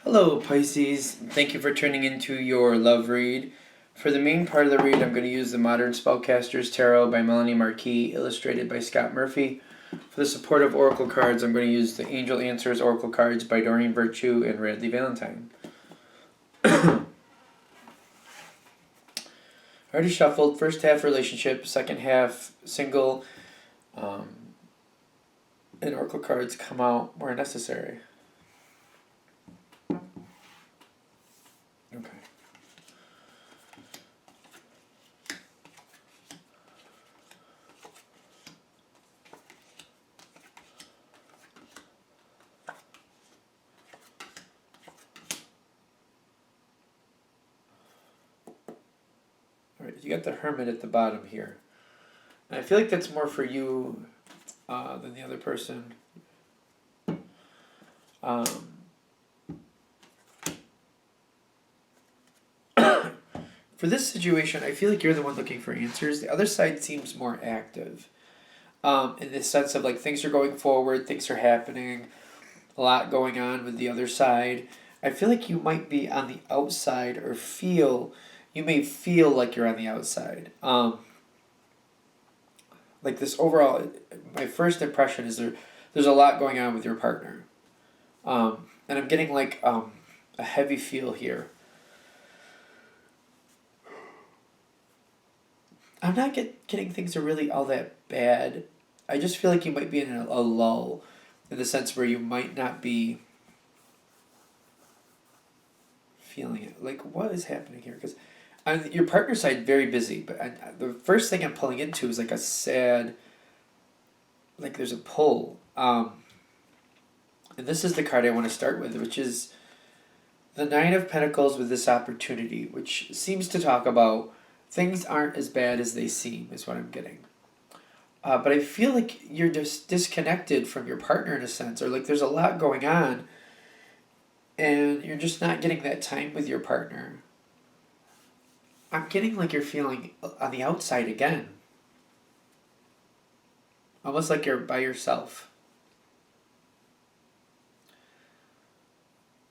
Hello, Pisces. Thank you for tuning into your love read. For the main part of the read, I'm going to use the Modern Spellcasters Tarot by Melanie Marquis, illustrated by Scott Murphy. For the supportive oracle cards, I'm going to use the Angel Answers Oracle cards by Doreen Virtue and Radley Valentine. I already shuffled. First half relationship, second half single, and oracle cards come out where necessary. Okay. Alright, you got the Hermit at the bottom here. And I feel like that's more for you than the other person. For this situation, I feel like you're the one looking for answers. The other side seems more active. In the sense of like things are going forward, things are happening, a lot going on with the other side. I feel like you might be on the outside or you may feel like you're on the outside. Like this overall, my first impression is there's a lot going on with your partner. And I'm getting like a heavy feel here. I'm not getting things are really all that bad. I just feel like you might be in a lull, in the sense where you might not be feeling it. Like, what is happening here? Because on your partner's side, very busy, but the first thing I'm pulling into is like a sad, like there's a pull. And this is the card I want to start with, which is the Nine of Pentacles with this opportunity, which seems to talk about things aren't as bad as they seem, is what I'm getting. But I feel like you're just disconnected from your partner in a sense, or like there's a lot going on, and you're just not getting that time with your partner. I'm getting like you're feeling on the outside again. Almost like you're by yourself.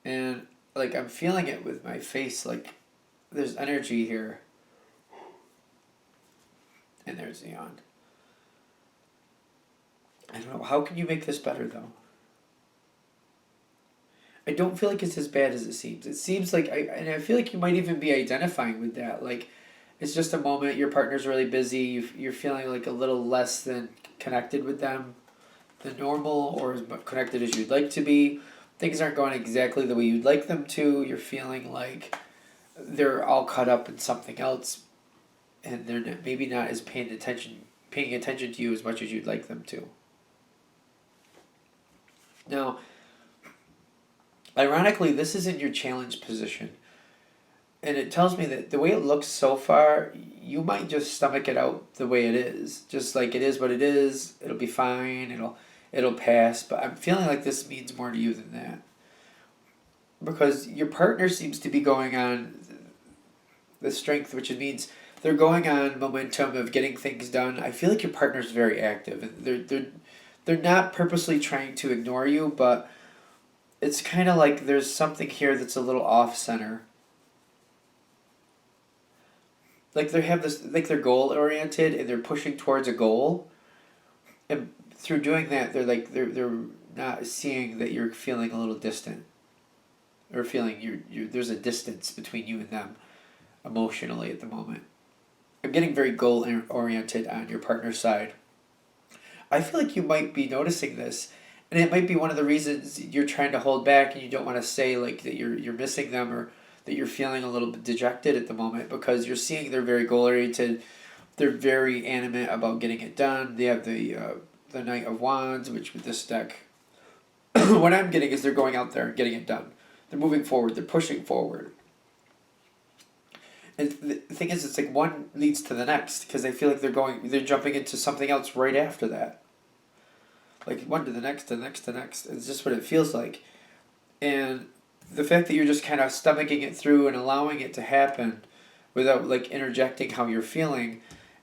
And like I'm feeling it with my face, like there's energy here. And there's the yawn. I don't know, how can you make this better though? I don't feel like it's as bad as it seems. It seems like, I feel like you might even be identifying with that. Like, it's just a moment, your partner's really busy, you're feeling like a little less than connected with them than normal, or as connected as you'd like to be. Things aren't going exactly the way you'd like them to. You're feeling like they're all caught up in something else, and they're maybe not as paying attention to you as much as you'd like them to. Now, ironically, this is in your challenge position. And it tells me that the way it looks so far, you might just stomach it out the way it is. Just like it is what it is, it'll be fine, it'll pass. But I'm feeling like this means more to you than that. Because your partner seems to be going on the strength, which means they're going on momentum of getting things done. I feel like your partner's very active. And they're not purposely trying to ignore you, but it's kind of like there's something here that's a little off-center. Like they have this, like they're goal-oriented and they're pushing towards a goal. And through doing that, they're not seeing that you're feeling a little distant. Or feeling there's a distance between you and them emotionally at the moment. I'm getting very goal-oriented on your partner's side. I feel like you might be noticing this, and it might be one of the reasons you're trying to hold back and you don't want to say like that you're missing them, or that you're feeling a little bit dejected at the moment, because you're seeing they're very goal-oriented. They're very animate about getting it done. They have the Knight of Wands, which with this deck, what I'm getting is they're going out there and getting it done. They're moving forward. They're pushing forward. And the thing is, it's like one leads to the next, because I feel like they're jumping into something else right after that. Like one to the next, to the next, to the next. It's just what it feels like. And the fact that you're just kind of stomaching it through and allowing it to happen without like interjecting how you're feeling.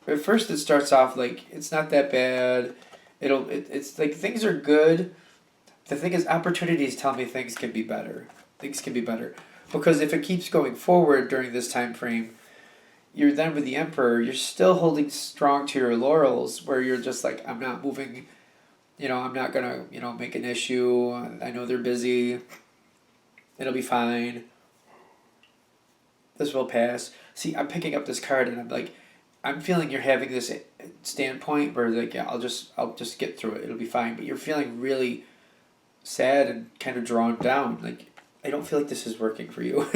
At first it starts off like it's not that bad. It's like things are good. The thing is, opportunities tell me things can be better. things can be better. Because if it keeps going forward during this time frame, you're then with the Emperor, you're still holding strong to your laurels where you're just like, I'm not moving, I'm not gonna, make an issue. I know they're busy. It'll be fine. This will pass. See, I'm picking up this card and I'm like, I'm feeling you're having this standpoint where like, yeah, I'll just get through it. It'll be fine. But you're feeling really sad and kind of drawn down. Like, I don't feel like this is working for you.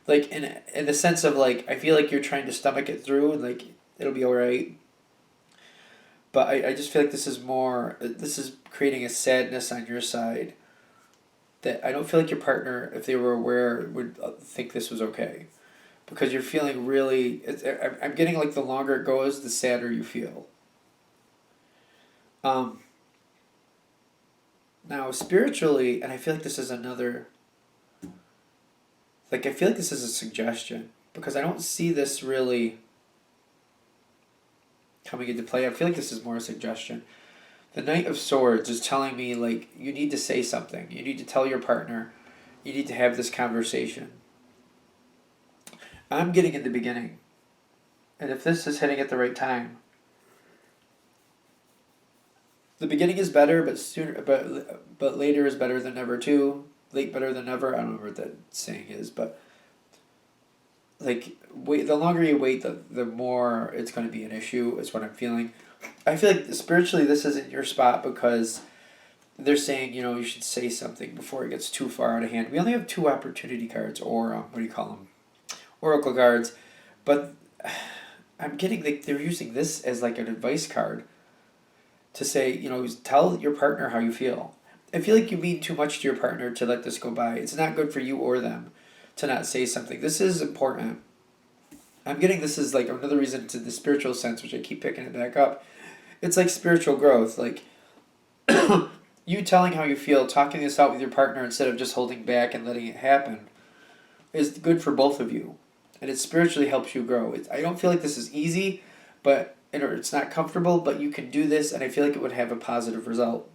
Like in the sense of like, I feel like you're trying to stomach it through and like it'll be all right. But I just feel like this is creating a sadness on your side that I don't feel like your partner, if they were aware, would think this was okay. Because you're feeling really, I'm getting like the longer it goes, the sadder you feel. Now spiritually, and I feel like this is another, like I feel like this is a suggestion. Because I don't see this really coming into play. I feel like this is more a suggestion. The Knight of Swords is telling me like you need to say something. You need to tell your partner. You need to have this conversation. I'm getting in the beginning. And if this is hitting at the right time, the beginning is better, but later is better than never too. Late better than never. I don't know what that saying is, but like the longer you wait, the more it's going to be an issue. Is what I'm feeling. I feel like spiritually this isn't your spot because they're saying you should say something before it gets too far out of hand. We only have 2 opportunity cards, or what do you call them? Oracle cards, but I'm getting like they're using this as like an advice card to say, tell your partner how you feel. I feel like you mean too much to your partner to let this go by. It's not good for you or them to not say something. This is important. I'm getting this is like another reason to the spiritual sense, which I keep picking it back up. It's like spiritual growth, like you telling how you feel, talking this out with your partner instead of just holding back and letting it happen is good for both of you. And it spiritually helps you grow. I don't feel like this is easy, but it's not comfortable, but you can do this, and I feel like it would have a positive result.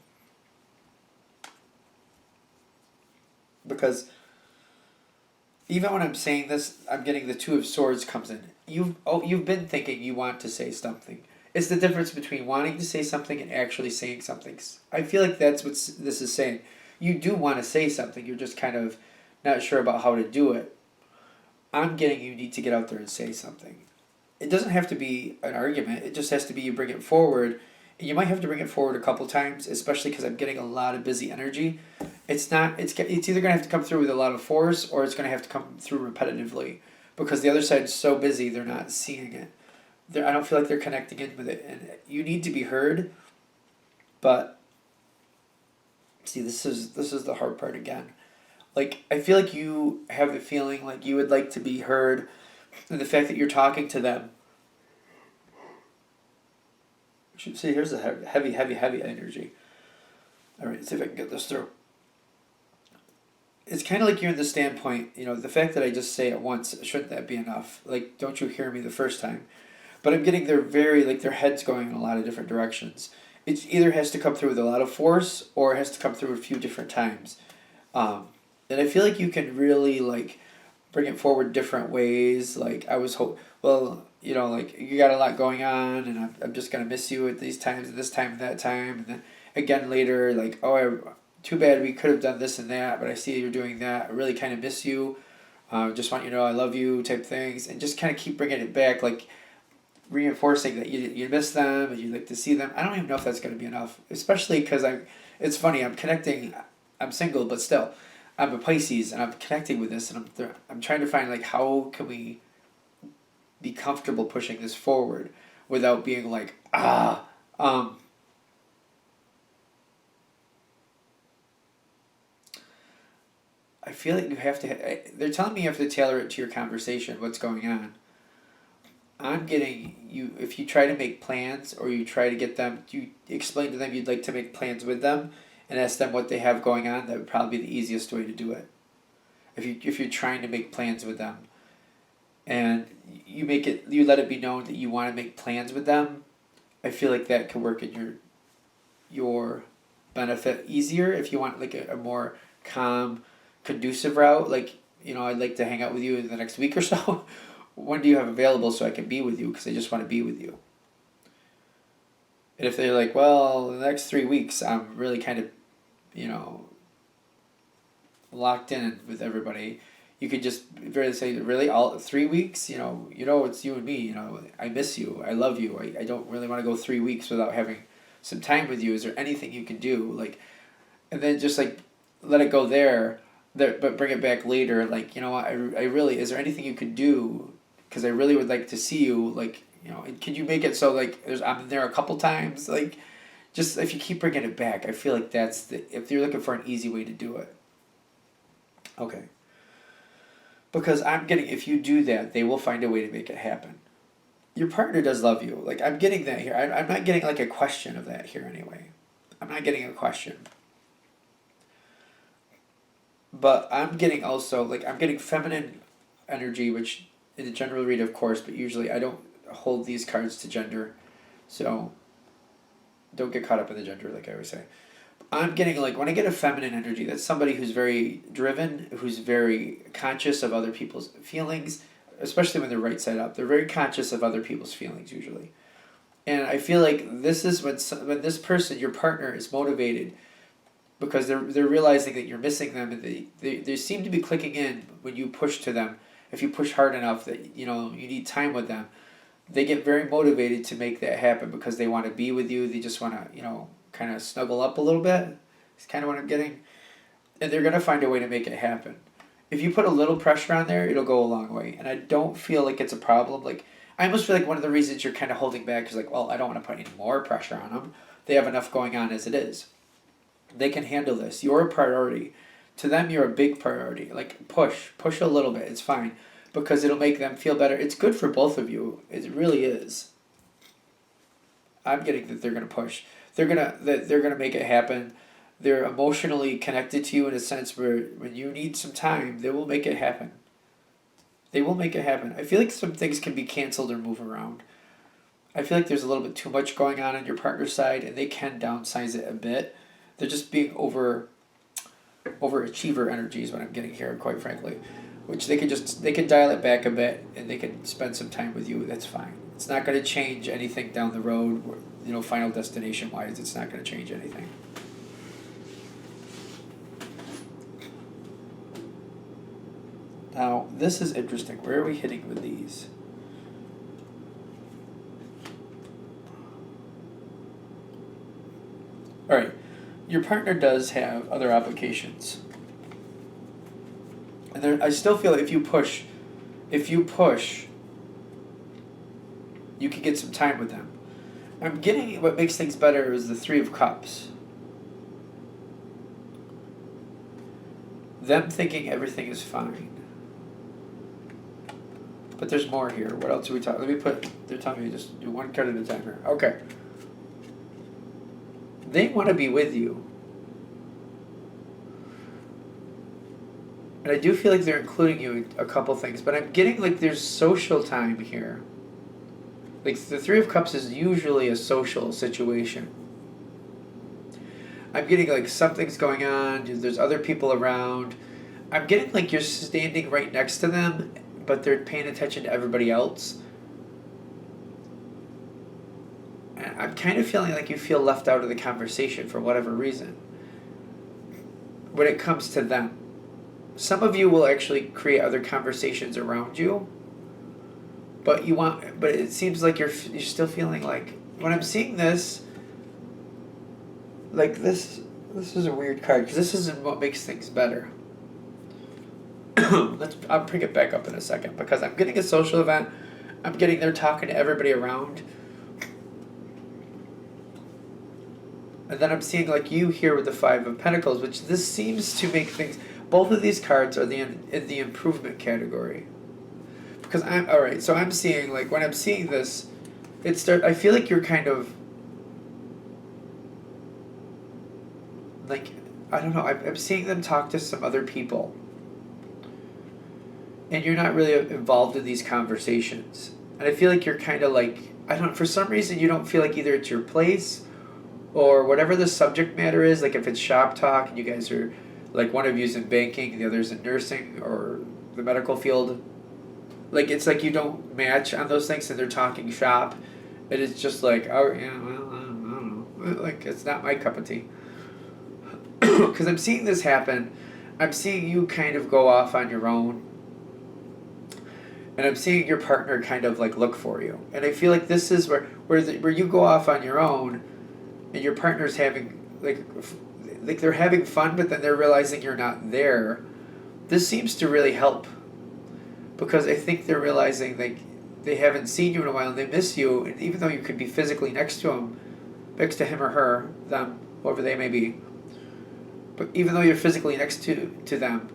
Because even when I'm saying this, I'm getting the 2 of Swords comes in. You've been thinking you want to say something. It's the difference between wanting to say something and actually saying something. I feel like that's what this is saying. You do want to say something, you're just kind of not sure about how to do it. I'm getting you need to get out there and say something. It doesn't have to be an argument. It just has to be you bring it forward. And you might have to bring it forward a couple times, especially because I'm getting a lot of busy energy. It's either going to have to come through with a lot of force or it's going to have to come through repetitively because the other side is so busy they're not seeing it. I don't feel like they're connecting in with it. And you need to be heard, but see, this is the hard part again. Like, I feel like you have the feeling like you would like to be heard, and the fact that you're talking to them. See, here's the heavy energy. All right, let's see if I can get this through. It's kind of like you're in the standpoint, the fact that I just say it once, shouldn't that be enough? Like, don't you hear me the first time? But I'm getting their heads going in a lot of different directions. It either has to come through with a lot of force or it has to come through a few different times. And I feel like you can really like bring it forward different ways. Like I was like you got a lot going on, and I'm just gonna miss you at these times, at this time, and that time, and then again later, like too bad we could have done this and that, but I see you're doing that. I really kind of miss you. Just want you to know I love you, type things, and just kind of keep bringing it back, like reinforcing that you miss them and you'd like to see them. I don't even know if that's gonna be enough, especially because It's funny. I'm connecting. I'm single, but still. I'm a Pisces, and I'm connecting with this, and I'm trying to find like how can we be comfortable pushing this forward without being like I feel like you have to. They're telling me you have to tailor it to your conversation. What's going on? I'm getting you. If you try to make plans, or you try to get them, you explain to them you'd like to make plans with them, and ask them what they have going on. That would probably be the easiest way to do it. If you're trying to make plans with them, and you let it be known that you want to make plans with them, I feel like that could work in your benefit easier if you want like a more calm conducive route, like, I'd like to hang out with you in the next week or so. When do you have available so I can be with you? Because I just want to be with you. And if they're like, well, the next 3 weeks, I'm really kind of, locked in with everybody, you could just really say, really, all 3 weeks? It's you and me. I miss you. I love you. I don't really want to go 3 weeks without having some time with you. Is there anything you can do? Like, and then just like let it go there, but bring it back later. Like, I really, is there anything you could do? Because I really would like to see you. Like, could you make it so like I'm there a couple times? Like, just if you keep bringing it back, I feel like if you're looking for an easy way to do it. Okay. Because I'm getting, if you do that, they will find a way to make it happen. Your partner does love you. Like, I'm getting that here. I'm not getting like a question of that here anyway. I'm not getting a question. But I'm getting also, like, I'm getting feminine energy, which in the general read, of course, but usually I don't hold these cards to gender. So don't get caught up in the gender, like I always say. I'm getting, like, when I get a feminine energy, that's somebody who's very driven, who's very conscious of other people's feelings, especially when they're right side up. They're very conscious of other people's feelings usually. And I feel like this is when this person, your partner, is motivated because they're realizing that you're missing them, and they seem to be clicking in when you push to them. If you push hard enough that you need time with them, they get very motivated to make that happen because they want to be with you. They just want to kind of snuggle up a little bit. It's kind of what I'm getting. And they're going to find a way to make it happen. If you put a little pressure on there, it'll go a long way. And I don't feel like it's a problem. Like, I almost feel like one of the reasons you're kind of holding back is like, well, I don't want to put any more pressure on them. They have enough going on as it is. They can handle this. You're a priority. To them, you're a big priority. Like, push a little bit. It's fine. Because it'll make them feel better. It's good for both of you. It really is. I'm getting that they're going to push. They're gonna make it happen. They're emotionally connected to you in a sense where when you need some time, they will make it happen. They will make it happen. I feel like some things can be canceled or move around. I feel like there's a little bit too much going on your partner's side, and they can downsize it a bit. They're just being overachiever energy is what I'm getting here, quite frankly. Which they can dial it back a bit, and they can spend some time with you. That's fine. It's not going to change anything down the road, final destination wise. It's not going to change anything. Now, this is interesting. Where are we hitting with these? All right. Your partner does have other obligations. And I still feel if you push, you can get some time with them. I'm getting what makes things better is the 3 of Cups. Them thinking everything is fine. But there's more here. What else are we talking? They're telling me just do one card at a time here. Okay. They want to be with you. And I do feel like they're including you in a couple things, but I'm getting like there's social time here. Like the 3 of Cups is usually a social situation. I'm getting like something's going on, there's other people around. I'm getting like you're standing right next to them, but they're paying attention to everybody else. And I'm kind of feeling like you feel left out of the conversation for whatever reason when it comes to them. Some of you will actually create other conversations around you, but it seems like you're still feeling like, when I'm seeing this, like this is a weird card, because this isn't what makes things better. I'll bring it back up in a second, because I'm getting a social event, I'm getting they're talking to everybody around, and then I'm seeing like you here with the 5 of Pentacles, which this seems to make things, both of these cards are in the improvement category. Because I'm seeing, like, when I'm seeing this, I feel like you're kind of, like, I don't know, I'm seeing them talk to some other people. And you're not really involved in these conversations. And I feel like you're kind of like, for some reason you don't feel like either it's your place or whatever the subject matter is, like if it's shop talk and you guys are Like one of you's in banking, the other's in nursing or the medical field. Like it's like you don't match on those things, and they're talking shop. And it's just like, oh yeah, well, I don't know. Like it's not my cup of tea. Because I'm seeing this happen. I'm seeing you kind of go off on your own, and I'm seeing your partner kind of like look for you. And I feel like this is where you go off on your own, and your partner's having like they're having fun, but then they're realizing you're not there. This seems to really help, because I think they're realizing like they haven't seen you in a while and they miss you, and even though you could be physically next to him or her, them, whoever they may be, but even though you're physically next to them,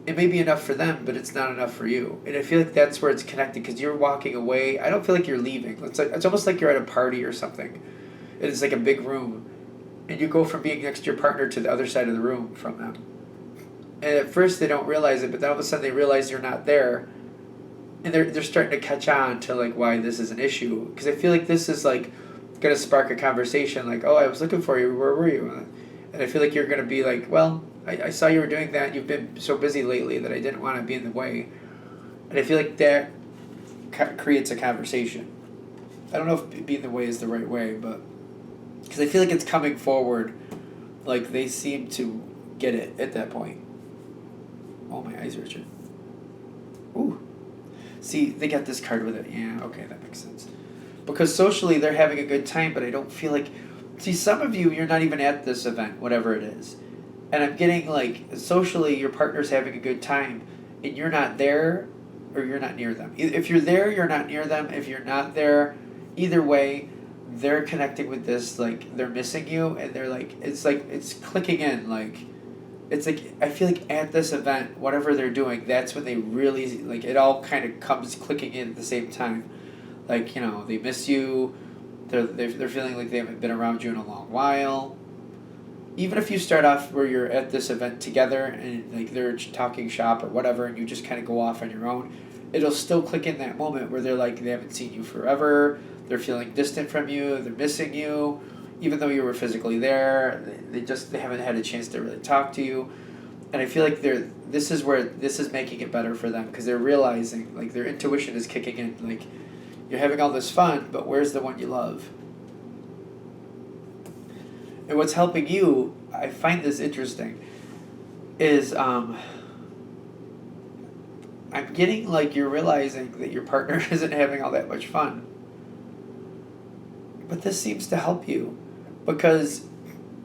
it may be enough for them, but it's not enough for you. And I feel like that's where it's connected, because you're walking away. I don't feel like you're leaving. It's almost like you're at a party or something. It's like a big room, and you go from being next to your partner to the other side of the room from them. And at first they don't realize it, but then all of a sudden they realize you're not there, and they're starting to catch on to like why this is an issue. Because I feel like this is like gonna spark a conversation. Like, oh, I was looking for you. Where were you? And I feel like you're gonna be like, well, I saw you were doing that. You've been so busy lately that I didn't want to be in the way. And I feel like that creates a conversation. I don't know if being in the way is the right way, but because I feel like it's coming forward, like they seem to get it at that point. Oh, my eyes are itching. Ooh. See, they got this card with it. Yeah, okay, that makes sense. Because socially they're having a good time, but I don't feel like... See, some of you, you're not even at this event, whatever it is. And I'm getting like, socially your partner's having a good time, and you're not there, or you're not near them. If you're there, you're not near them. If you're not there, either way, they're connecting with this, like, they're missing you, and they're like, it's clicking in, like... It's like, I feel like at this event, whatever they're doing, that's when they really, like, it all kind of comes clicking in at the same time. Like, you know, they miss you, they're feeling like they haven't been around you in a long while. Even if you start off where you're at this event together, and, like, they're talking shop or whatever, and you just kind of go off on your own, it'll still click in that moment where they're like, they haven't seen you forever, they're feeling distant from you, they're missing you. Even though you were physically there, they haven't had a chance to really talk to you. And I feel like this is making it better for them, because they're realizing, like, their intuition is kicking in, like, you're having all this fun, but where's the one you love? And what's helping you, I find this interesting, is I'm getting like you're realizing that your partner isn't having all that much fun. But this seems to help you, because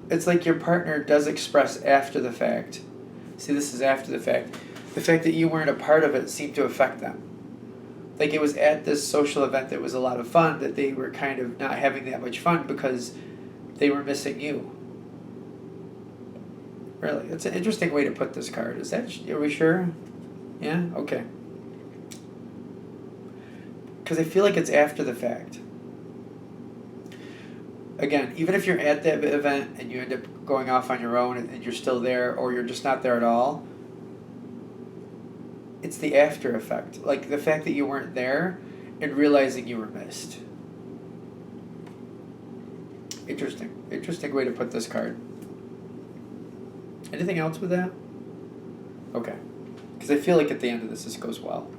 it's like your partner does express after the fact. See, this is after the fact. The fact that you weren't a part of it seemed to affect them. Like, it was at this social event that was a lot of fun that they were kind of not having that much fun because they were missing you. Really, it's an interesting way to put this card. Are we sure? Yeah? Okay. Because I feel like it's after the fact. Again, even if you're at that event and you end up going off on your own and you're still there, or you're just not there at all, it's the after effect. Like the fact that you weren't there and realizing you were missed. Interesting way to put this card. Anything else with that? Okay. Because I feel like at the end of this goes well.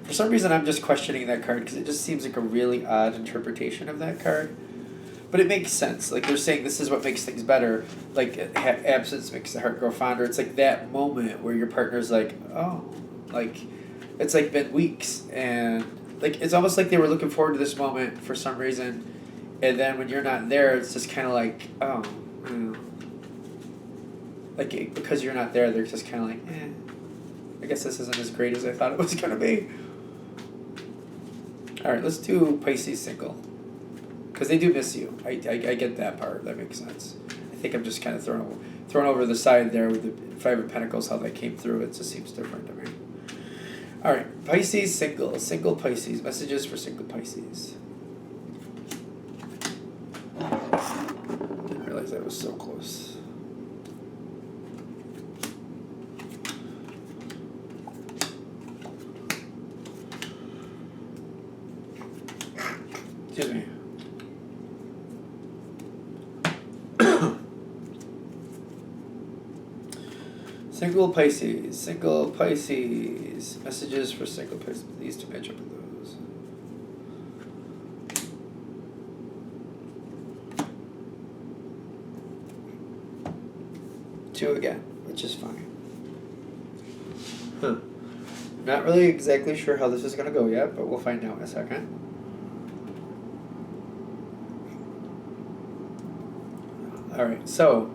For some reason, I'm just questioning that card because it just seems like a really odd interpretation of that card. But it makes sense. Like, they're saying this is what makes things better. Like, absence makes the heart grow fonder. It's like that moment where your partner's like, oh, like, it's like been weeks. And, like, it's almost like they were looking forward to this moment for some reason. And then when you're not there, it's just kind of like, oh, like, because you're not there, they're just kind of like, I guess this isn't as great as I thought it was going to be. All right, let's do Pisces single. Because they do miss you. I get that part. That makes sense. I think I'm just kind of thrown over the side there with the Five of Pentacles, how that came through. It just seems different to me. All right, Pisces single. Single Pisces. Messages for single Pisces. Didn't realize that was so close. Excuse me. Single Pisces. Single Pisces. Messages for single Pisces. These to match up with those. Two again, which is fine. Huh. Not really exactly sure how this is going to go yet, but we'll find out in a second. Alright, so.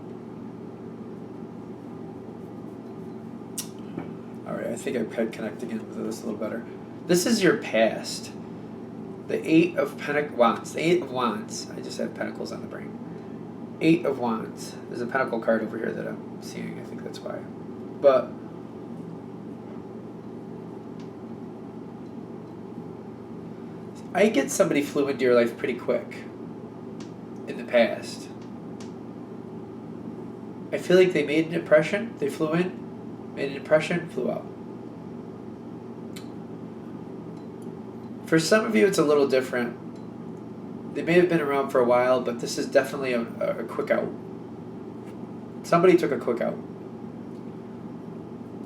Alright, I think I could connect again with this a little better. This is your past. The Eight of Wands. The Eight of Wands. I just had Pentacles on the brain. Eight of Wands. There's a Pentacle card over here that I'm seeing. I think that's why. But I get somebody flew into your life pretty quick in the past. I feel like they made an impression. They flew in, made an impression, flew out. For some of you, it's a little different. They may have been around for a while, but this is definitely a quick out. Somebody took a quick out.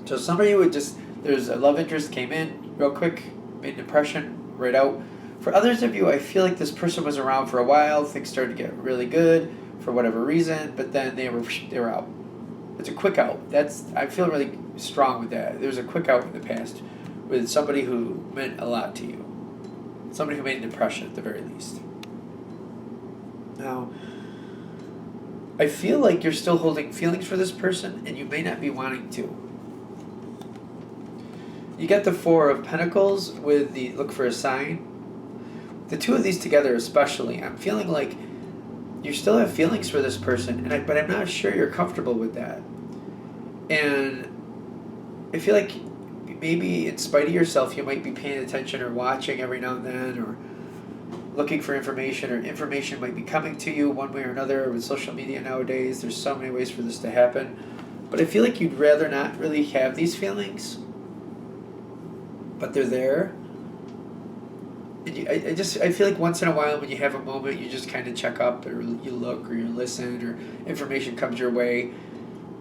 So somebody would just, there's a love interest, came in real quick, made an impression, right out. For others of you, I feel like this person was around for a while, things started to get really good for whatever reason, but then they were out. It's a quick out. I feel really strong with that. There was a quick out in the past with somebody who meant a lot to you. Somebody who made an impression at the very least. Now, I feel like you're still holding feelings for this person, and you may not be wanting to. You get the Four of Pentacles with the look for a sign. The two of these together especially, I'm feeling like you still have feelings for this person, but I'm not sure you're comfortable with that. And I feel like maybe in spite of yourself, you might be paying attention or watching every now and then, or looking for information, or information might be coming to you one way or another. With social media nowadays, there's so many ways for this to happen. But I feel like you'd rather not really have these feelings, but they're there. And I feel like once in a while when you have a moment, you just kind of check up, or you look, or you listen, or information comes your way.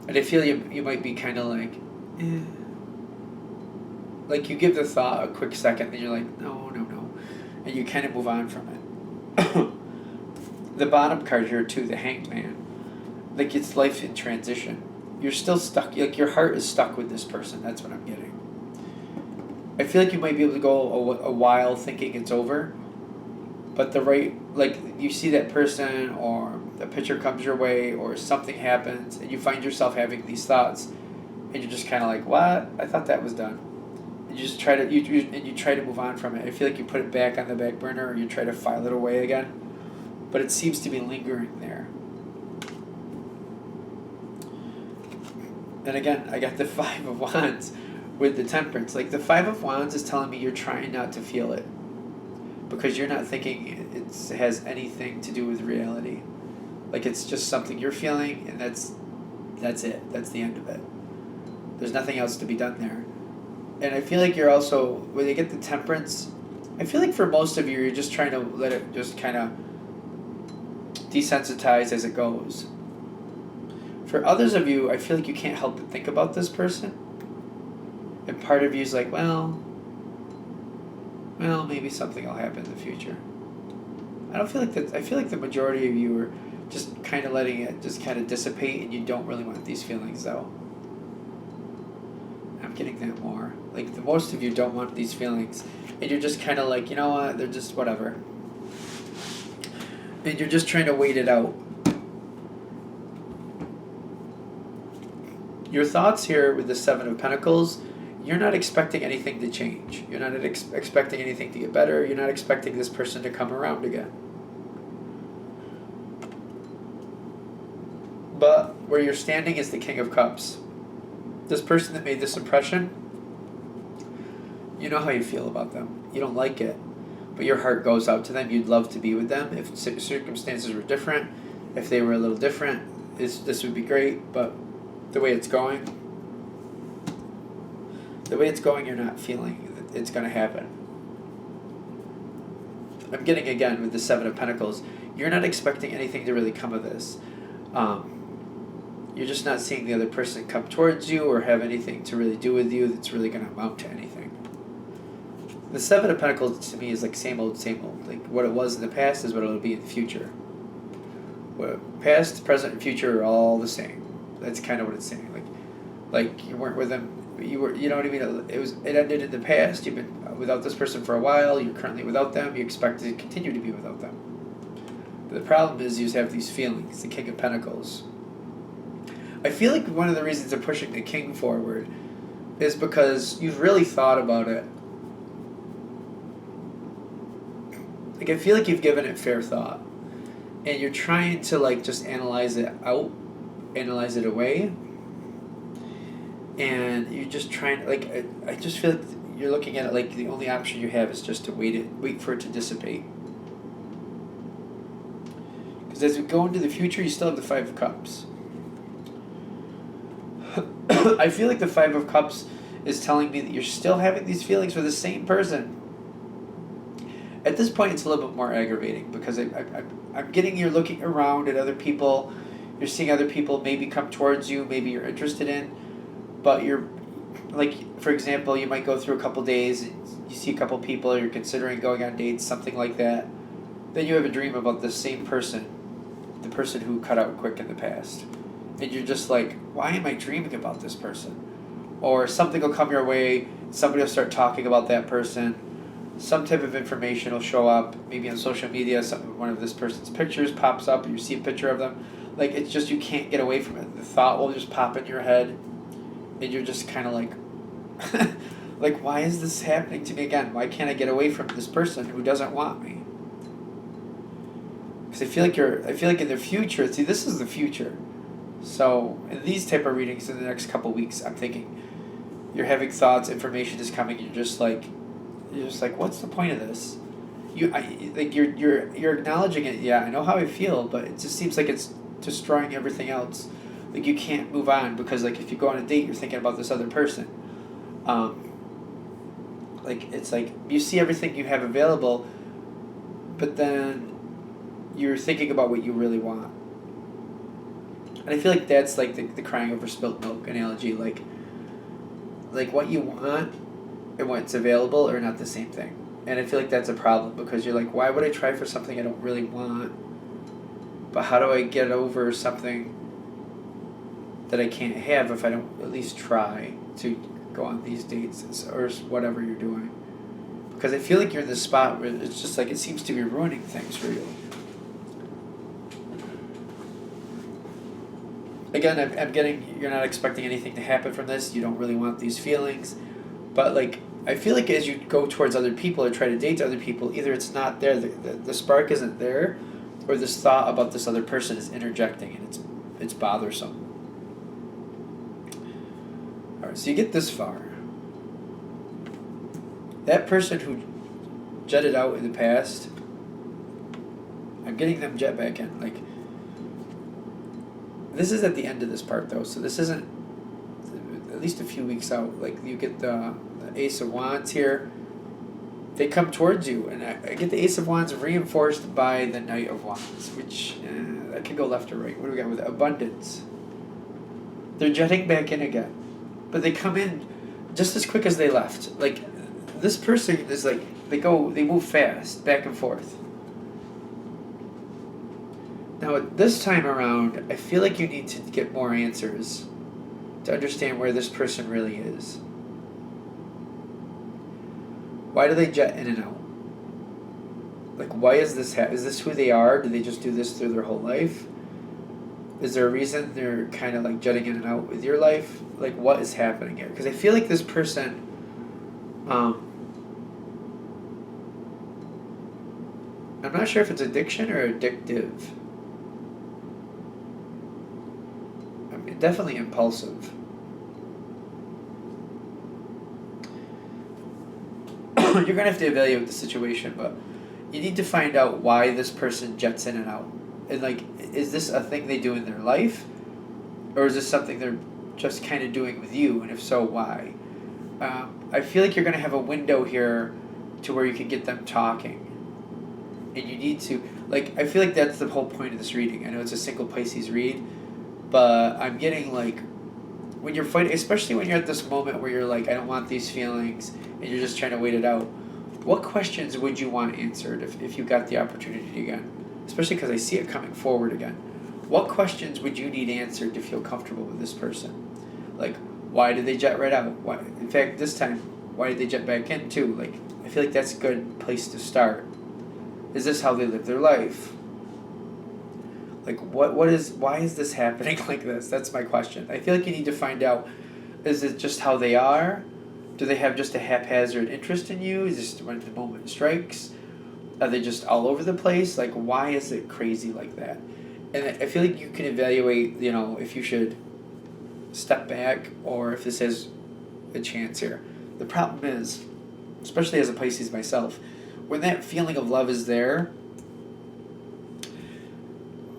And I feel you might be kind of like, eh. Like you give the thought a quick second, then you're like, no. And you kind of move on from it. The bottom card here too, the Hanged Man. Like it's life in transition. You're still stuck, like your heart is stuck with this person. That's what I'm getting. I feel like you might be able to go a while thinking it's over. But like you see that person, or a picture comes your way, or something happens, and you find yourself having these thoughts, and you're just kind of like, what? I thought that was done. And you just try to you try to move on from it. I feel like you put it back on the back burner, or you try to file it away again, but it seems to be lingering there. And again, I got the Five of Wands with the Temperance. Like the Five of Wands is telling me you're trying not to feel it, because you're not thinking it has anything to do with reality. Like it's just something you're feeling, and that's it. That's the end of it. There's nothing else to be done there. And I feel like you're also, when you get the Temperance, I feel like for most of you, you're just trying to let it just kind of desensitize as it goes. For others of you, I feel like you can't help but think about this person. And part of you is like, well, maybe something will happen in the future. I don't feel like that. I feel like the majority of you are just kind of letting it just kind of dissipate, and you don't really want these feelings though. I'm getting that more. Like the most of you don't want these feelings, and you're just kind of like, you know what, they're just whatever. And you're just trying to wait it out. Your thoughts here with the Seven of Pentacles, you're not expecting anything to change. You're not expecting anything to get better. You're not expecting this person to come around again. But where you're standing is the King of Cups. This person that made this impression, you know how you feel about them. You don't like it, but your heart goes out to them. You'd love to be with them. If circumstances were different, if they were a little different, this would be great, but the way it's going, you're not feeling it's going to happen. I'm getting again with the Seven of Pentacles, you're not expecting anything to really come of this. You're just not seeing the other person come towards you or have anything to really do with you that's really going to amount to anything. The Seven of Pentacles to me is like same old, same old. Like what it was in the past is what it'll be in the future. What past, present, and future are all the same. That's kind of what it's saying. Like you weren't with them. You know what I mean? It ended in the past. You've been without this person for a while. You're currently without them. You expect to continue to be without them. But the problem is you have these feelings. The King of Pentacles. I feel like one of the reasons they're pushing the King forward is because you've really thought about it. Like I feel like you've given it fair thought, and you're trying to like just analyze it out, analyze it away, and you're just trying like I just feel like you're looking at it like the only option you have is just to wait for it to dissipate. Because as we go into the future, you still have the Five of Cups. I feel like the Five of Cups is telling me that you're still having these feelings for the same person. At this point, it's a little bit more aggravating because I'm getting you're looking around at other people. You're seeing other people maybe come towards you, maybe you're interested in, but you're, like, for example, you might go through a couple days, and you see a couple people, you're considering going on dates, something like that. Then you have a dream about the same person, the person who cut out quick in the past. And you're just like, why am I dreaming about this person? Or something will come your way, somebody will start talking about that person, some type of information will show up, maybe on social media, one of this person's pictures pops up, you see a picture of them. Like, it's just, you can't get away from it. The thought will just pop in your head, and you're just kind of like, like, why is this happening to me again? Why can't I get away from this person who doesn't want me? Because I feel like in the future, see, this is the future. So, in these type of readings in the next couple weeks, I'm thinking, you're having thoughts, information is coming, you're just like, what's the point of this? You're acknowledging it. Yeah, I know how I feel, but it just seems like it's destroying everything else. Like you can't move on because like if you go on a date, you're thinking about this other person. Like it's like you see everything you have available, but then you're thinking about what you really want. And I feel like that's like the crying over spilt milk analogy. Like what you want and what's available are not the same thing. And I feel like that's a problem because you're like, why would I try for something I don't really want? But how do I get over something that I can't have if I don't at least try to go on these dates or whatever you're doing? Because I feel like you're in this spot where it's just like it seems to be ruining things for you. Again, I'm getting, you're not expecting anything to happen from this. You don't really want these feelings. But like, I feel like as you go towards other people or try to date other people, either it's not there, the spark isn't there, or this thought about this other person is interjecting and it's bothersome. Alright, so you get this far. That person who jetted out in the past, I'm getting them jet back in. Like, this is at the end of this part though, so this isn't at least a few weeks out. Like you get the Ace of Wands here. They come towards you, and I get the Ace of Wands reinforced by the Knight of Wands, which that can go left or right. What do we got with abundance? They're jetting back in again, but they come in just as quick as they left. Like this person is like they move fast back and forth. Now, this time around, I feel like you need to get more answers to understand where this person really is. Why do they jet in and out? Like, why is this is this who they are? Do they just do this through their whole life? Is there a reason they're kind of like jetting in and out with your life? Like, what is happening here? Because I feel like this person, I'm not sure if it's addiction or addictive. Definitely impulsive. You're going to have to evaluate the situation, but you need to find out why this person jets in and out. And, like, is this a thing they do in their life? Or is this something they're just kind of doing with you? And if so, why? I feel like you're going to have a window here to where you can get them talking. And you need to, like, I feel like that's the whole point of this reading. I know it's a single Pisces read, but I'm getting like, when you're fighting, especially when you're at this moment where you're like, I don't want these feelings, and you're just trying to wait it out. What questions would you want answered if you got the opportunity again? Especially because I see it coming forward again. What questions would you need answered to feel comfortable with this person? Like, why did they jet right out? Why, in fact, this time, why did they jet back in too? Like, I feel like that's a good place to start. Is this how they live their life? Like, why is this happening like this? That's my question. I feel like you need to find out, is it just how they are? Do they have just a haphazard interest in you? Is this when the moment strikes? Are they just all over the place? Like, why is it crazy like that? And I feel like you can evaluate, if you should step back or if this has a chance here. The problem is, especially as a Pisces myself, when that feeling of love is there,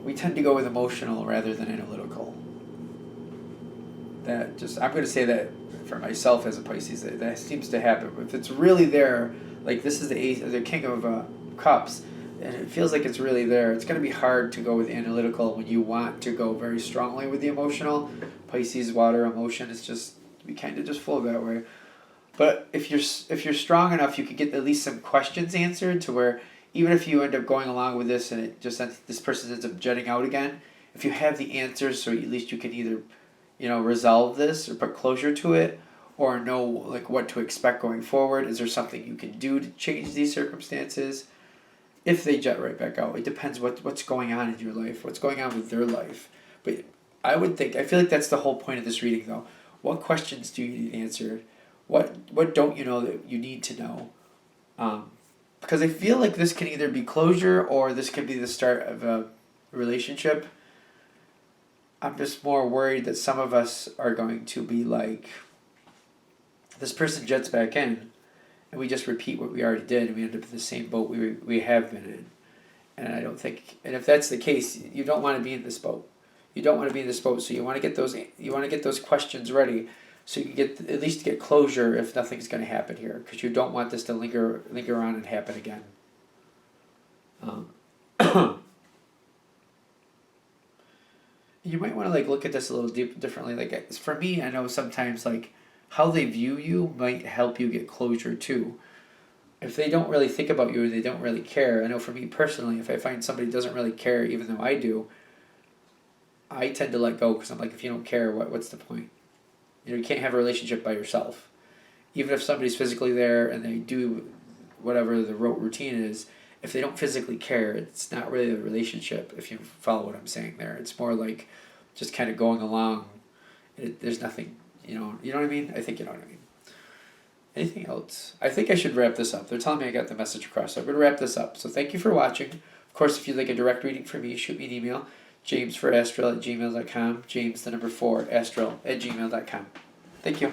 we tend to go with emotional rather than analytical. I'm going to say that for myself as a Pisces, that seems to happen. If it's really there, like this is the King of Cups, and it feels like it's really there, it's going to be hard to go with analytical when you want to go very strongly with the emotional. Pisces, water, emotion, it's just, we kind of just flow that way. But if you're strong enough, you could get at least some questions answered to where even if you end up going along with this and this person ends up jetting out again, if you have the answers, so at least you can either, resolve this or put closure to it, or know like what to expect going forward. Is there something you can do to change these circumstances? If they jet right back out, it depends what's going on in your life, what's going on with their life. But I feel like that's the whole point of this reading, though. What questions do you need answered? What don't you know that you need to know? Because I feel like this can either be closure or this could be the start of a relationship. I'm just more worried that some of us are going to be like, this person jets back in, and we just repeat what we already did, and we end up in the same boat we have been in. And I don't think, and if that's the case, you don't want to be in this boat. You don't want to be in this boat, so you want to get those questions ready, so you can at least get closure if nothing's going to happen here, because you don't want this to linger on and happen again. You might want to like look at this a little differently. Like for me, I know sometimes like how they view you might help you get closure too. If they don't really think about you or they don't really care, I know for me personally, if I find somebody doesn't really care, even though I do, I tend to let go because I'm like, if you don't care, what's the point? You can't have a relationship by yourself. Even if somebody's physically there and they do whatever the rote routine is, if they don't physically care, it's not really a relationship, if you follow what I'm saying there. It's more like just kind of going along. There's nothing, you know what I mean? I think you know what I mean. Anything else? I think I should wrap this up. They're telling me I got the message across, so I'm going to wrap this up. So thank you for watching. Of course, if you'd like a direct reading from me, shoot me an email, jamesforastral@gmail.com, james4astral@gmail.com. Thank you.